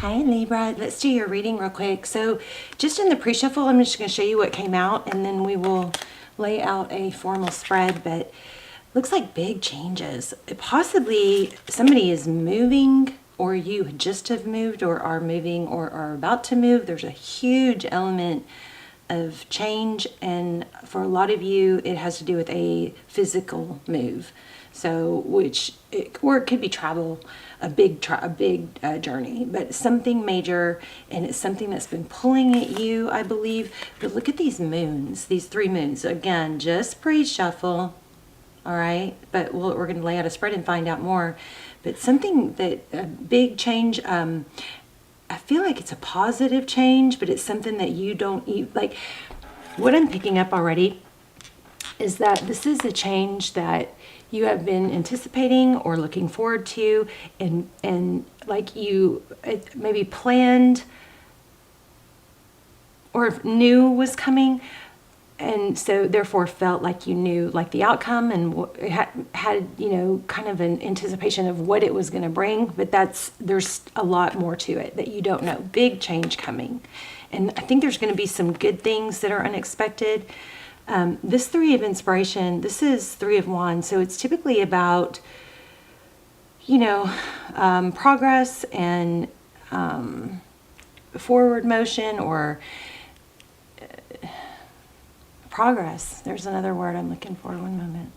Hi Libra, let's do your reading real quick. So just in the pre-shuffle, I'm just going to show you what came out and then we will lay out a formal spread, but looks like big changes. Possibly somebody is moving, or you just have moved or are moving or are about to move. There's a huge element of change, and for a lot of you it has to do with a physical move. So or it could be travel, a big journey, but something major, and it's something that's been pulling at you, I believe. But look at these moons, these 3 moons. Again, just pre-shuffle, all right? But we're going to lay out a spread and find out more. But something that, a big change, I feel like it's a positive change, but it's something that you don't like. What I'm picking up already is that this is a change that you have been anticipating or looking forward to, and like you maybe planned or knew was coming, and so therefore felt like you knew like the outcome and had kind of an anticipation of what it was going to bring. But there's a lot more to it that you don't know. Big change coming, and I think there's going to be some good things that are unexpected. This 3 of inspiration, this is 3 of wands, so it's typically about progress and forward motion, or progress. There's another word I'm looking for. One moment.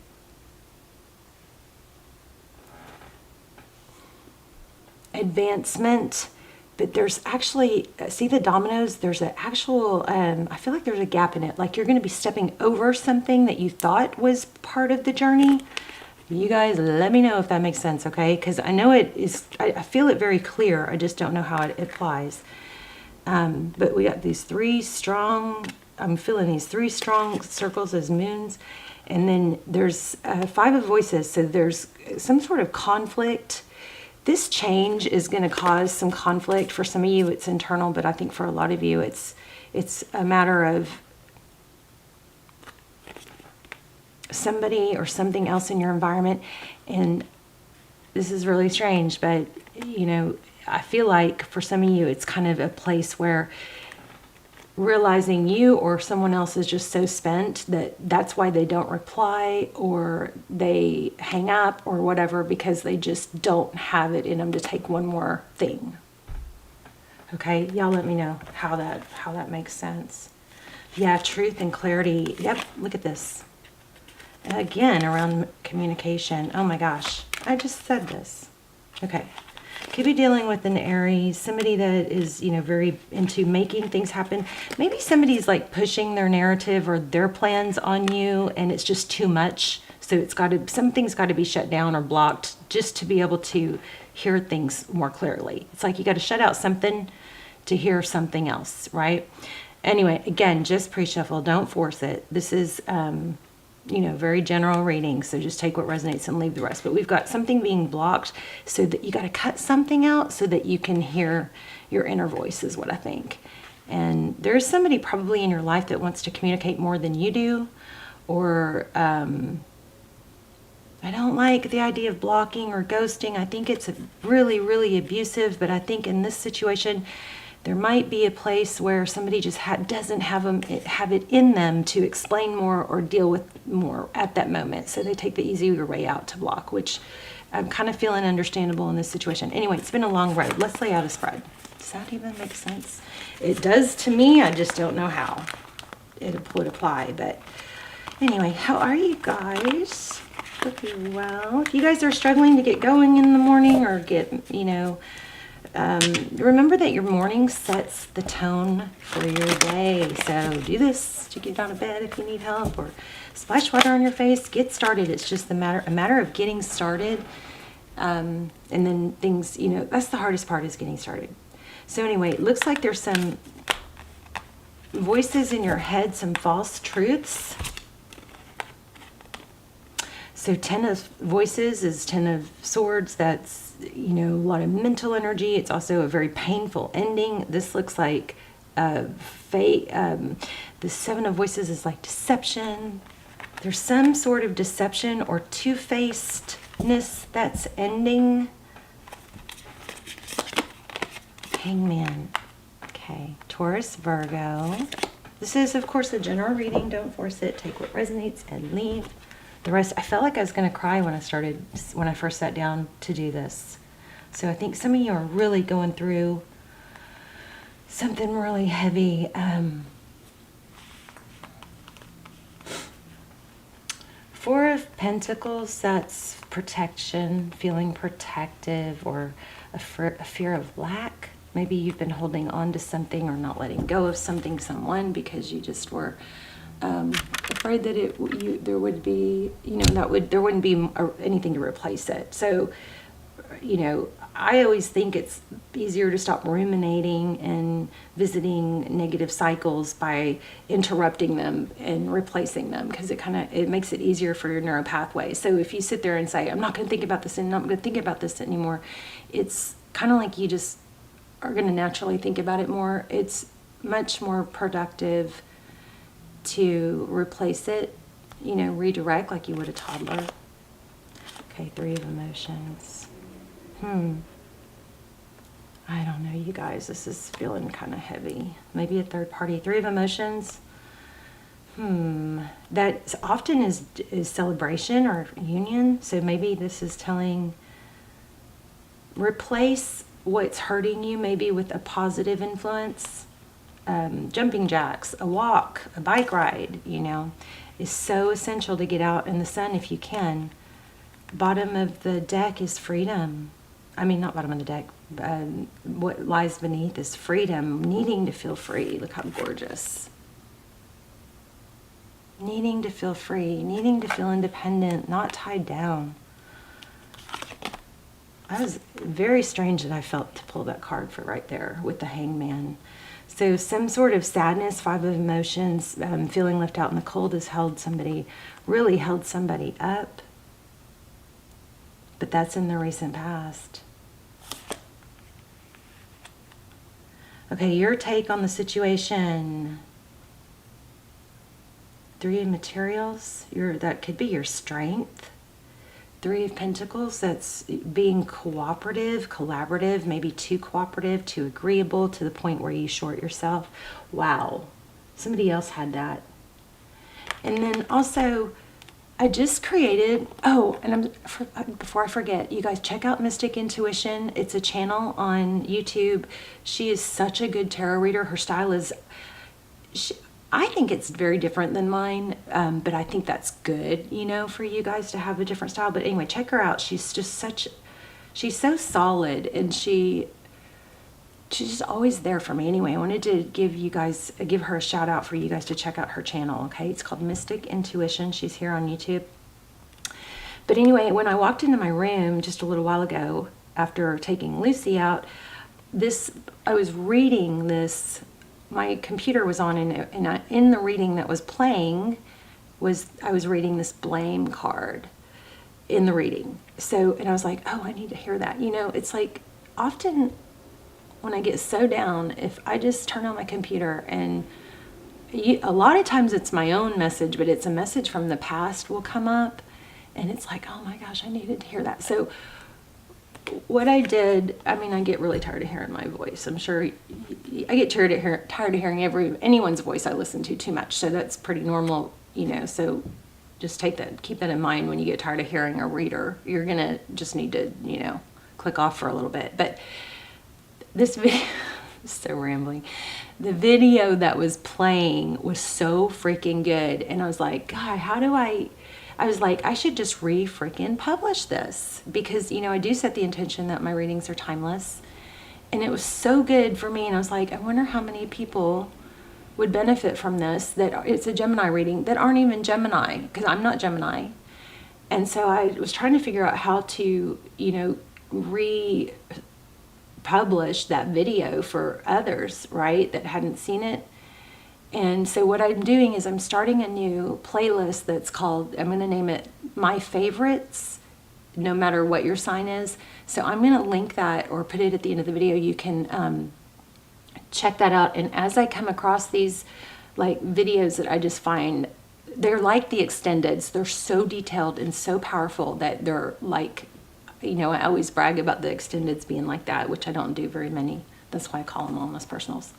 Advancement. But there's actually, see the dominoes? There's an actual, I feel like there's a gap in it. Like you're going to be stepping over something that you thought was part of the journey. You guys, let me know if that makes sense, okay? Because I know it is, I feel it very clear. I just don't know how it applies. But we got these 3 strong, I'm feeling these 3 strong circles as moons. And then there's 5 of voices. So there's some sort of conflict. This change is going to cause some conflict. For some of you, it's internal, but I think for a lot of you, it's a matter of somebody or something else in your environment. And this is really strange, but I feel like for some of you, it's kind of a place where realizing you or someone else is just so spent that's why they don't reply, or they hang up or whatever, because they just don't have it in them to take one more thing. Okay, y'all let me know how that makes sense. Yeah, truth and clarity. Yep, look at this. Again, around communication. Oh my gosh, I just said this. Okay. Could be dealing with an Aries, somebody that is, very into making things happen. Maybe somebody's like pushing their narrative or their plans on you, and it's just too much. So something's got to be shut down or blocked just to be able to hear things more clearly. It's like you got to shut out something to hear something else, right? Anyway, again, just pre-shuffle. Don't force it. This is very general reading, so just take what resonates and leave the rest. But we've got something being blocked, so that you got to cut something out so that you can hear your inner voice, is what I think. And there's somebody probably in your life that wants to communicate more than you do, or I don't like the idea of blocking or ghosting. I think it's really, really abusive, but I think in this situation, there might be a place where somebody just doesn't have it in them to explain more or deal with more at that moment. So they take the easier way out to block, which I'm kind of feeling understandable in this situation. Anyway, it's been a long road. Let's lay out a spread. Does that even make sense? It does to me. I just don't know how it would apply. But anyway, how are you guys? Hope you're well. If you guys are struggling to get going in the morning or get, remember that your morning sets the tone for your day. So do this to get out of bed if you need help, or splash water on your face. Get started. It's just a matter of getting started. And then things, that's the hardest part, is getting started. So anyway, it looks like there's some voices in your head, some false truths. So 10 of voices is 10 of swords. That's, a lot of mental energy. It's also a very painful ending. This looks like fate. The 7 of voices is like deception. There's some sort of deception or two-facedness that's ending. Hangman. Okay, Taurus, Virgo. This is, of course, a general reading. Don't force it. Take what resonates and leave the rest. I felt like I was going to cry when I first sat down to do this. So I think some of you are really going through something really heavy. Four of Pentacles, that's protection, feeling protective, or a fear of lack. Maybe you've been holding on to something or not letting go of something, someone, because you just were afraid that there would be, there wouldn't be anything to replace it. So, I always think it's easier to stop ruminating and visiting negative cycles by interrupting them and replacing them, because it makes it easier for your neural pathway. So if you sit there and say, I'm not going to think about this and I'm not going to think about this anymore, it's kind of like you just are going to naturally think about it more. It's much more productive to replace it, redirect like you would a toddler. Okay, Three of Emotions. I don't know, you guys. This is feeling kind of heavy. Maybe a third party. Three of Emotions. That often is celebration or union. So maybe this is telling, replace what's hurting you maybe with a positive influence. Jumping jacks, a walk, a bike ride, is so essential to get out in the sun if you can. Bottom of the deck is freedom. I mean, not bottom of the deck. What lies beneath is freedom, needing to feel free. Look how gorgeous. Needing to feel free, needing to feel independent, not tied down. That was very strange that I felt to pull that card for right there with the Hangman. So some sort of sadness, Five of Emotions, feeling left out in the cold has really held somebody up. But that's in the recent past. Okay, your take on the situation. Three of Materials, that could be your strength. Three of Pentacles, that's being cooperative, collaborative, maybe too cooperative, too agreeable to the point where you short yourself. Wow, somebody else had that. And then also, I just created, before I forget, you guys check out Mystic Intuition. It's a channel on YouTube. She is such a good tarot reader. Her style is, I think it's very different than mine, but I think that's good, for you guys to have a different style. But anyway, check her out. She's so solid, and she's just always there for me. Anyway, I wanted to give her a shout out for you guys to check out her channel. Okay, it's called Mystic Intuition. She's here on YouTube. But anyway, when I walked into my room just a little while ago after taking Lucy out, I was reading this. My computer was on, and in the reading that was playing I was reading this blame card in the reading. So, and I was like, oh, I need to hear that. It's like often when I get so down, if I just turn on my computer, and a lot of times it's my own message, but it's a message from the past will come up, and it's like, oh my gosh, I needed to hear that. So what I did, I get really tired of hearing my voice. I'm sure I get tired of hearing anyone's voice I listen to too much. So that's pretty normal, so just keep that in mind when you get tired of hearing a reader. You're going to just need to, click off for a little bit. But this video, so rambling. The video that was playing was so freaking good. And I was like, God, I was like, I should just freaking publish this, because, I do set the intention that my readings are timeless, and it was so good for me. And I was like, I wonder how many people would benefit from this, that it's a Gemini reading, that aren't even Gemini, because I'm not Gemini. And so I was trying to figure out how to, republish that video for others, right, that hadn't seen it. And so what I'm doing is I'm starting a new playlist that's called, I'm going to name it My Favorites, no matter what your sign is. So I'm going to link that or put it at the end of the video. You can check that out. And as I come across these videos that I just find, they're like the extendeds. They're so detailed and so powerful that they're like, I always brag about the extendeds being like that, which I don't do very many. That's why I call them wellness personals.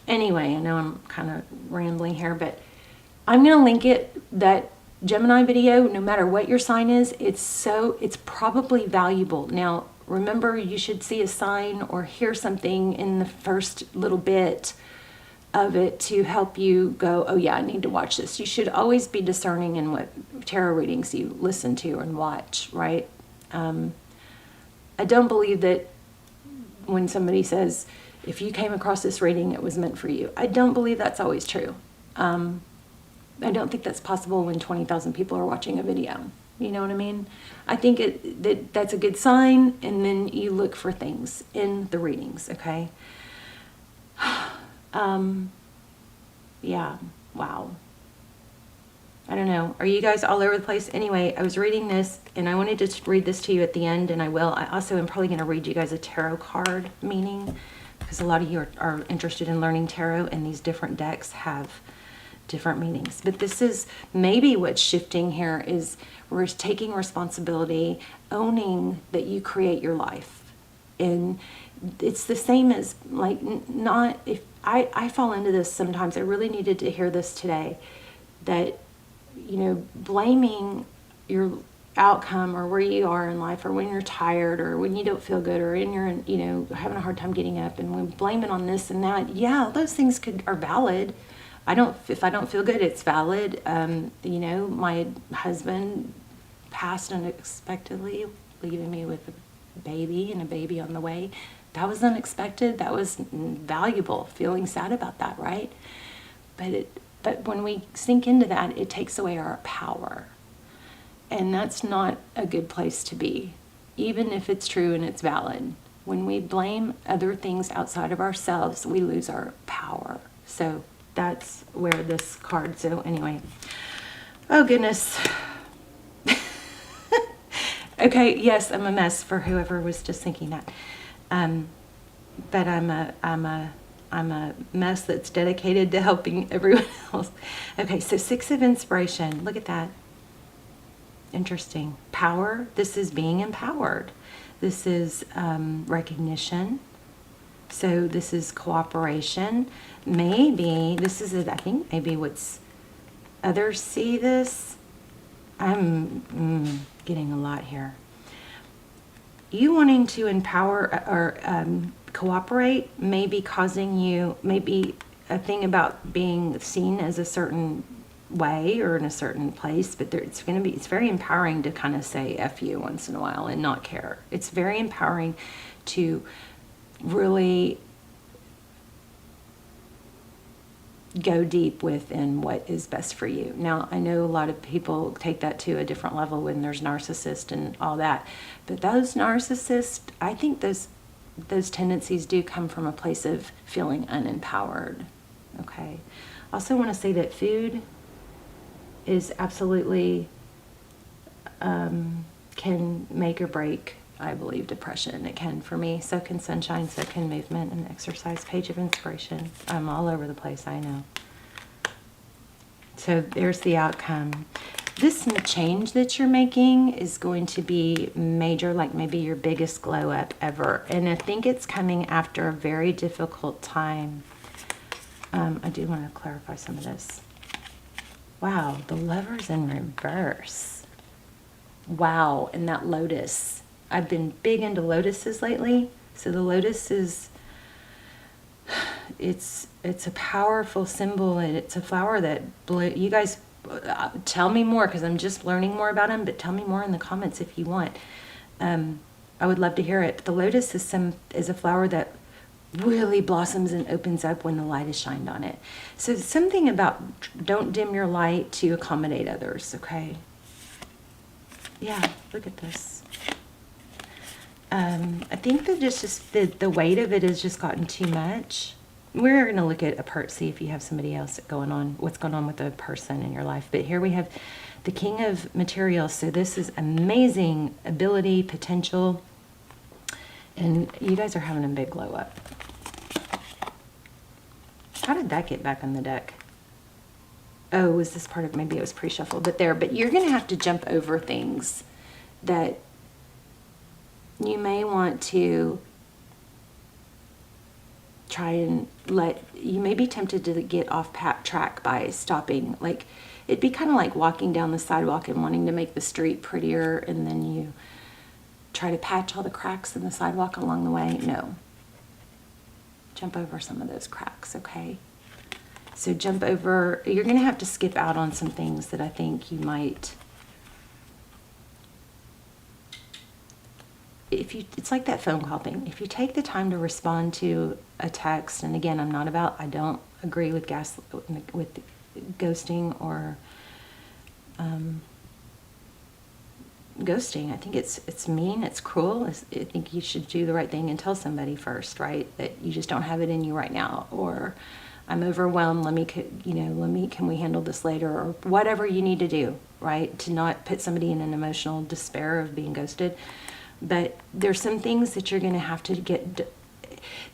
Anyway, I know I'm kind of rambling here, but I'm going to link it, that Gemini video, no matter what your sign is. It's probably valuable. Now, remember, you should see a sign or hear something in the first little bit of it to help you go, oh yeah, I need to watch this. You should always be discerning in what tarot readings you listen to and watch, right? I don't believe that when somebody says, if you came across this reading, it was meant for you. I don't believe that's always true. I don't think that's possible when 20,000 people are watching a video. You know what I mean? I think that's a good sign, and then you look for things in the readings, okay? Yeah, wow. I don't know. Are you guys all over the place? Anyway, I was reading this, and I wanted to read this to you at the end, and I will. I also am probably going to read you guys a tarot card meaning, because a lot of you are interested in learning tarot, and these different decks have different meanings. But this is maybe what's shifting here, is we're taking responsibility, owning that you create your life. And it's the same as, like, not, if I fall into this sometimes. I really needed to hear this today, that, you know, blaming your outcome or where you are in life, or when you're tired, or when you don't feel good, or when you're, you know, having a hard time getting up, and we blame it on this and that. Yeah, those things are valid. If I don't feel good, it's valid. You know, my husband passed unexpectedly, leaving me with a baby and a baby on the way. That was unexpected. That was valuable. Feeling sad about that, right? But when we sink into that, it takes away our power. And that's not a good place to be, even if it's true and it's valid. When we blame other things outside of ourselves, we lose our power. So that's where this card, so anyway. Oh goodness. Okay, yes, I'm a mess, for whoever was just thinking that. But I'm a mess that's dedicated to helping everyone else. Okay, so 6 of inspiration. Look at that. Interesting. Power. This is being empowered. This is recognition. So this is cooperation. Maybe this is it. I think maybe what's others see this. I'm getting a lot here. You wanting to empower or cooperate may be causing you, maybe a thing about being seen as a certain way or in a certain place, but it's very empowering to kind of say F you once in a while and not care. It's very empowering to really go deep within what is best for you. Now, I know a lot of people take that to a different level when there's narcissists and all that, but those narcissists, I think those tendencies do come from a place of feeling unempowered. Okay. Also want to say that food is absolutely can make or break, I believe, depression. It can for me. So can sunshine, so can movement and exercise. Page of inspiration. I'm all over the place, I know. So there's the outcome. This change that you're making is going to be major, like maybe your biggest glow up ever. And I think it's coming after a very difficult time. I do want to clarify some of this. Wow, the Lover's in reverse. Wow, and that lotus. I've been big into lotuses lately. So the lotus is, it's a powerful symbol, and it's a flower that you guys tell me more, because I'm just learning more about them, but tell me more in the comments if you want. I would love to hear it. The lotus is a flower that really blossoms and opens up when the light is shined on it. So something about don't dim your light to accommodate others, okay? Yeah, look at this. I think that just the weight of it has just gotten too much. We're going to look at a part, see if you have somebody else going on, what's going on with a person in your life. But here we have the King of Materials. So this is amazing ability, potential. And you guys are having a big glow up. How did that get back on the deck? Oh, was this part of, maybe it was pre-shuffled, but you're going to have to jump over things that you may want to try and you may be tempted to get off track by stopping. Like, it'd be kind of like walking down the sidewalk and wanting to make the street prettier, and then you try to patch all the cracks in the sidewalk along the way. No. Jump over some of those cracks, okay? So jump over, you're going to have to skip out on some things that I think you might, it's like that phone call thing. If you take the time to respond to a text, and again, I don't agree with ghosting or ghosting. I think it's mean, it's cruel. I think you should do the right thing and tell somebody first, right? That you just don't have it in you right now, or I'm overwhelmed. Can we handle this later, or whatever you need to do, right? To not put somebody in an emotional despair of being ghosted. But there's some things that you're going to have to get.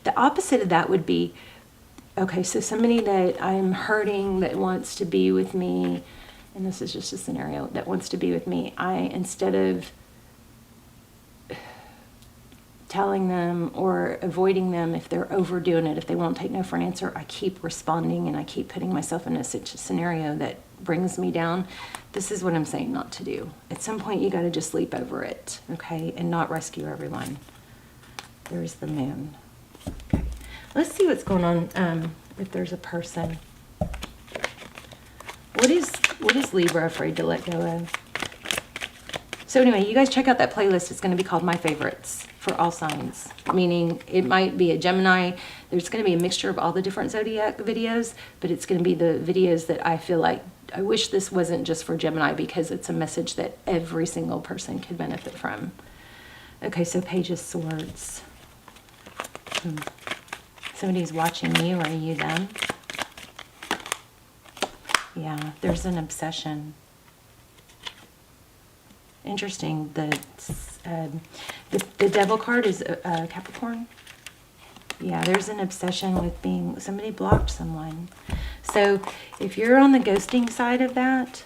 The opposite of that would be, okay, so somebody that I'm hurting that wants to be with me, and this is just a scenario, that wants to be with me, instead of telling them or avoiding them if they're overdoing it, if they won't take no for an answer, I keep responding and I keep putting myself in a scenario that brings me down. This is what I'm saying not to do. At some point, you got to just leap over it, okay, and not rescue everyone. There's the moon. Okay, let's see what's going on. If there's a person, what is Libra afraid to let go of? So anyway, you guys check out that playlist. It's going to be called My Favorites for all signs, meaning it might be a Gemini. There's going to be a mixture of all the different zodiac videos, but it's going to be the videos that I feel like, I wish this wasn't just for Gemini, because it's a message that every single person could benefit from. Okay, so Page of Swords. Somebody's watching you, or are you them? Yeah, there's an obsession. Interesting. The Devil card is Capricorn. Yeah, there's an obsession with somebody blocked someone. So if you're on the ghosting side of that,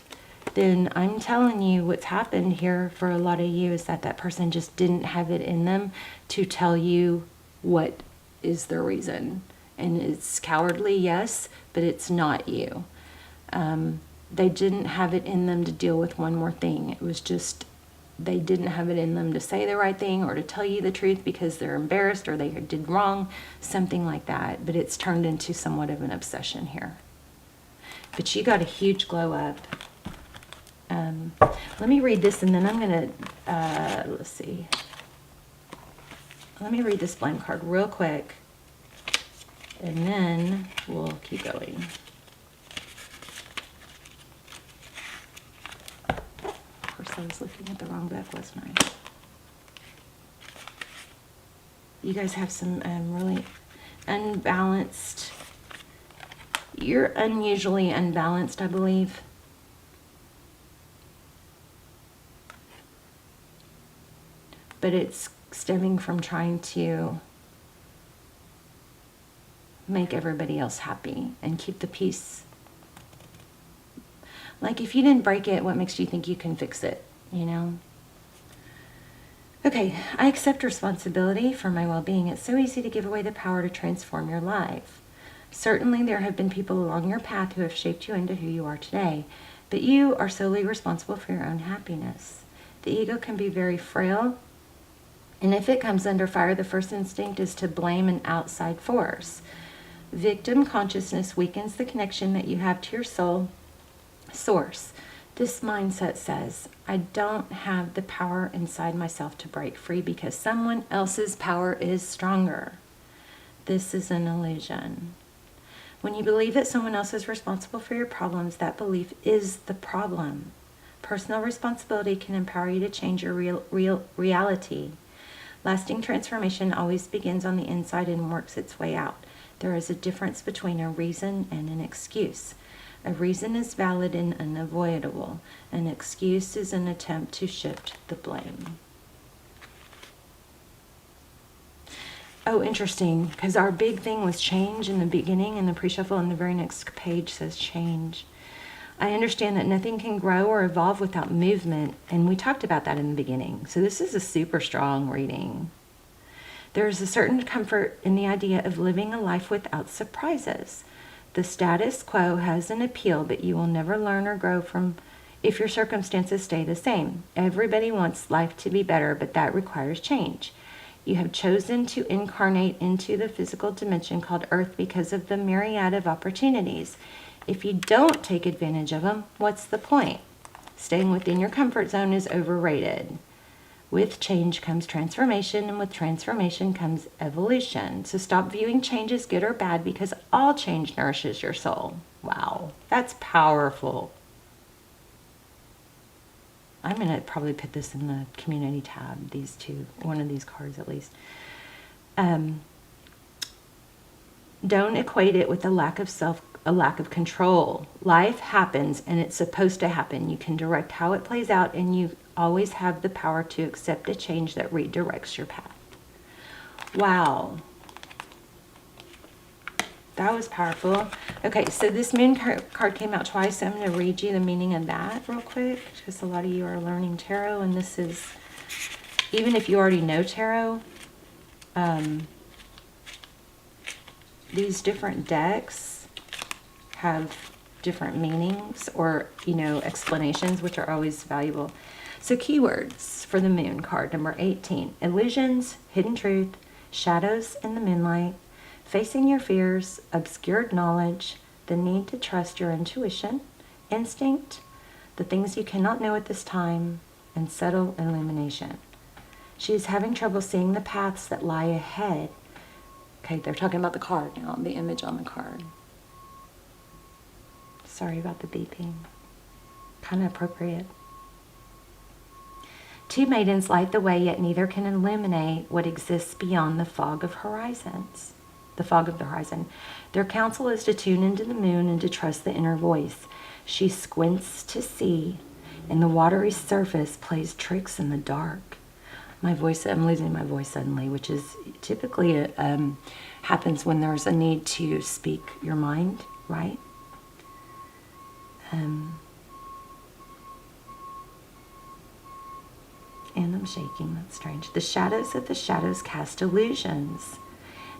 then I'm telling you what's happened here for a lot of you is that person just didn't have it in them to tell you what is the reason. And it's cowardly, yes, but it's not you. They didn't have it in them to deal with one more thing. It was just, they didn't have it in them to say the right thing or to tell you the truth because they're embarrassed or they did wrong, something like that. But it's turned into somewhat of an obsession here. But you got a huge glow up. Let me read this, and then I'm going to, let's see. Let me read this blank card real quick, and then we'll keep going. I was looking at the wrong deck, wasn't I? You guys have some really unbalanced. You're unusually unbalanced, I believe. But it's stemming from trying to make everybody else happy and keep the peace. Like, if you didn't break it, what makes you think you can fix it, you know? Okay, I accept responsibility for my well-being. It's so easy to give away the power to transform your life. Certainly, there have been people along your path who have shaped you into who you are today, but you are solely responsible for your own happiness. The ego can be very frail, and if it comes under fire, the first instinct is to blame an outside force. Victim consciousness weakens the connection that you have to your soul source. This mindset says, I don't have the power inside myself to break free because someone else's power is stronger. This is an illusion. When you believe that someone else is responsible for your problems, that belief is the problem. Personal responsibility can empower you to change your real reality. Lasting transformation always begins on the inside and works its way out. There is a difference between a reason and an excuse. A reason is valid and unavoidable. An excuse is an attempt to shift the blame. Oh, interesting, because our big thing was change in the beginning, and the pre-shuffle on the very next page says change. I understand that nothing can grow or evolve without movement, and we talked about that in the beginning. So this is a super strong reading. There's a certain comfort in the idea of living a life without surprises. The status quo has an appeal, but you will never learn or grow from if your circumstances stay the same. Everybody wants life to be better, but that requires change. You have chosen to incarnate into the physical dimension called Earth because of the myriad of opportunities. If you don't take advantage of them, what's the point? Staying within your comfort zone is overrated. With change comes transformation, and with transformation comes evolution. So stop viewing change as good or bad, because all change nourishes your soul. Wow, that's powerful. I'm going to probably put this in the community tab, these two, one of these cards at least. Don't equate it with a lack of control. Life happens, and it's supposed to happen. You can direct how it plays out, and you always have the power to accept a change that redirects your path. Wow. That was powerful. Okay, so this moon card came out twice, so I'm going to read you the meaning of that real quick, because a lot of you are learning tarot, and this is, even if you already know tarot, these different decks have different meanings or, explanations, which are always valuable. So keywords for the moon card, number 18, illusions, hidden truth, shadows in the moonlight, facing your fears, obscured knowledge, the need to trust your intuition, instinct, the things you cannot know at this time, and subtle illumination. She is having trouble seeing the paths that lie ahead. Okay, they're talking about the card now, the image on the card. Sorry about the beeping. Kind of appropriate. Two maidens light the way, yet neither can illuminate what exists beyond the fog of horizons. The fog of the horizon. Their counsel is to tune into the moon and to trust the inner voice. She squints to see, and the watery surface plays tricks in the dark. I'm losing my voice suddenly, which is typically happens when there's a need to speak your mind, right? And I'm shaking, that's strange. The shadows of the shadows cast illusions.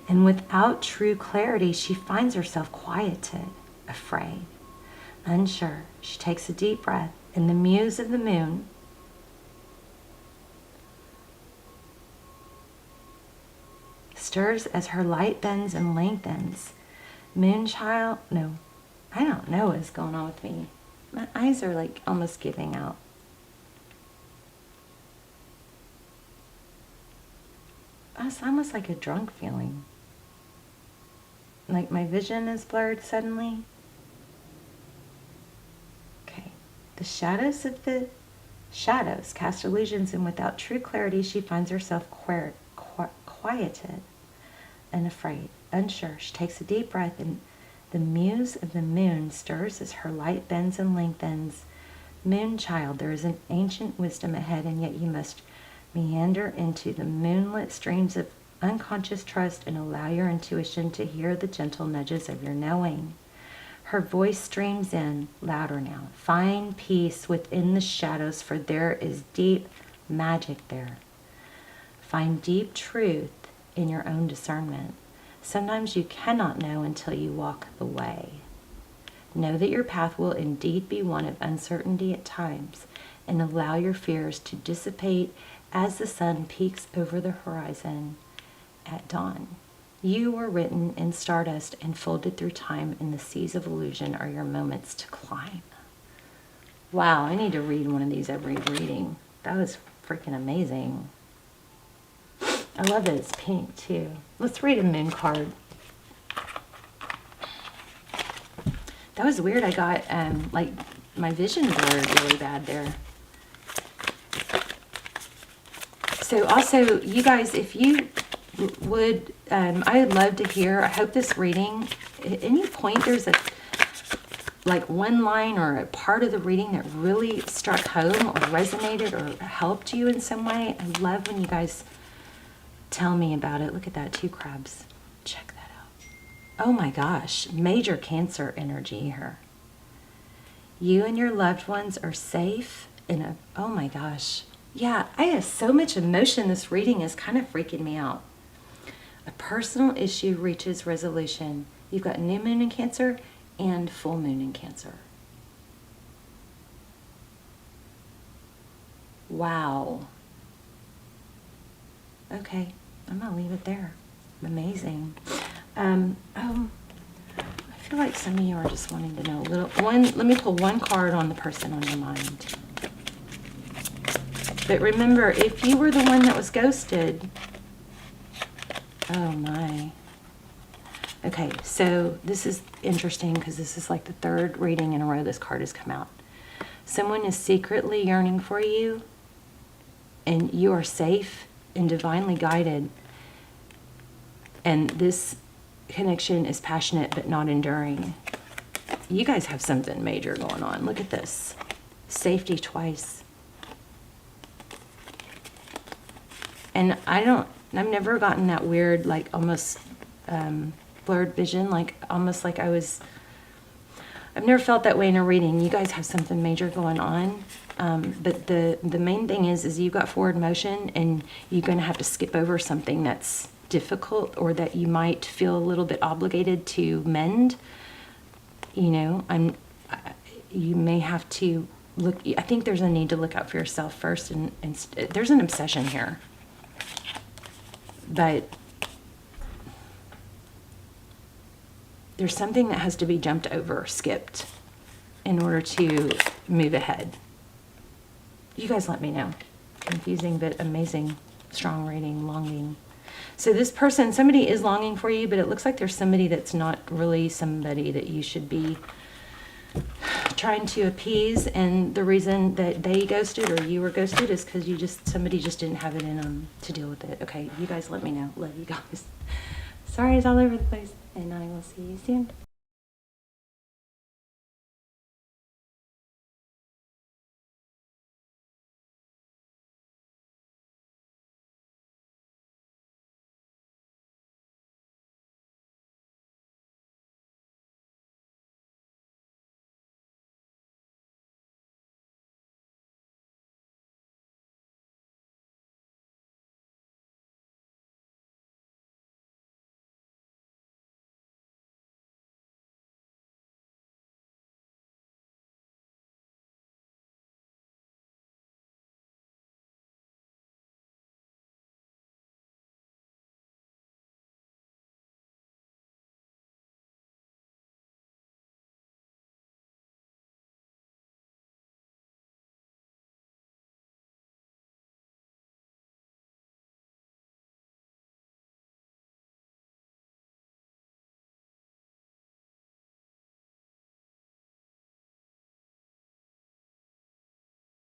And without true clarity, she finds herself quieted, afraid, unsure. She takes a deep breath, and the muse of the moon stirs as her light bends and lengthens. Moonchild, no, I don't know what's going on with me. My eyes are like almost giving out. It's almost like a drunk feeling. Like my vision is blurred suddenly. Okay. The shadows of the shadows cast illusions, and without true clarity, she finds herself quieted and afraid, unsure. She takes a deep breath, and the muse of the moon stirs as her light bends and lengthens. Moonchild, there is an ancient wisdom ahead, and yet you must meander into the moonlit streams of unconscious trust and allow your intuition to hear the gentle nudges of your knowing. Her voice streams in, louder now. Find peace within the shadows, for there is deep magic there. Find deep truth in your own discernment. Sometimes you cannot know until you walk the way. Know that your path will indeed be one of uncertainty at times, and allow your fears to dissipate as the sun peeks over the horizon at dawn. You were written in stardust and folded through time, and the seas of illusion are your moments to climb. Wow, I need to read one of these every reading. That was freaking amazing. I love that it's pink too. Let's read a moon card. That was weird. I got like my vision blurred really bad there. So also, you guys, if you would, I would love to hear, I hope this reading, at any point there's a, like one line or a part of the reading that really struck home or resonated or helped you in some way. I love when you guys tell me about it. Look at that, 2 crabs. Check that out. Oh my gosh, major Cancer energy here. You and your loved ones are safe in a, oh my gosh. Yeah, I have so much emotion. This reading is kind of freaking me out. A personal issue reaches resolution. You've got new moon in Cancer and full moon in Cancer. Wow. Okay, I'm gonna leave it there. Amazing. I feel like some of you are just wanting to know a little. Let me pull one card on the person on your mind. But remember, if you were the one that was ghosted, oh my. Okay, so this is interesting because this is like the third reading in a row this card has come out. Someone is secretly yearning for you, and you are safe and divinely guided. And this connection is passionate but not enduring. You guys have something major going on. Look at this. Safety twice. And I've never gotten that weird, like almost blurred vision, like almost like I've never felt that way in a reading. You guys have something major going on. But the main thing is you've got forward motion, and you're going to have to skip over something that's difficult or that you might feel a little bit obligated to mend. You know, you may have to look. I think there's a need to look out for yourself first, and there's an obsession here. But there's something that has to be jumped over, skipped, in order to move ahead. You guys let me know. Confusing but amazing, strong reading, longing. So this person, somebody is longing for you, but it looks like there's somebody that's not really somebody that you should be trying to appease. And the reason that they ghosted or you were ghosted is because somebody just didn't have it in them to deal with it. Okay, you guys let me know. Love you guys. Sorry it's all over the place, and I will see you soon.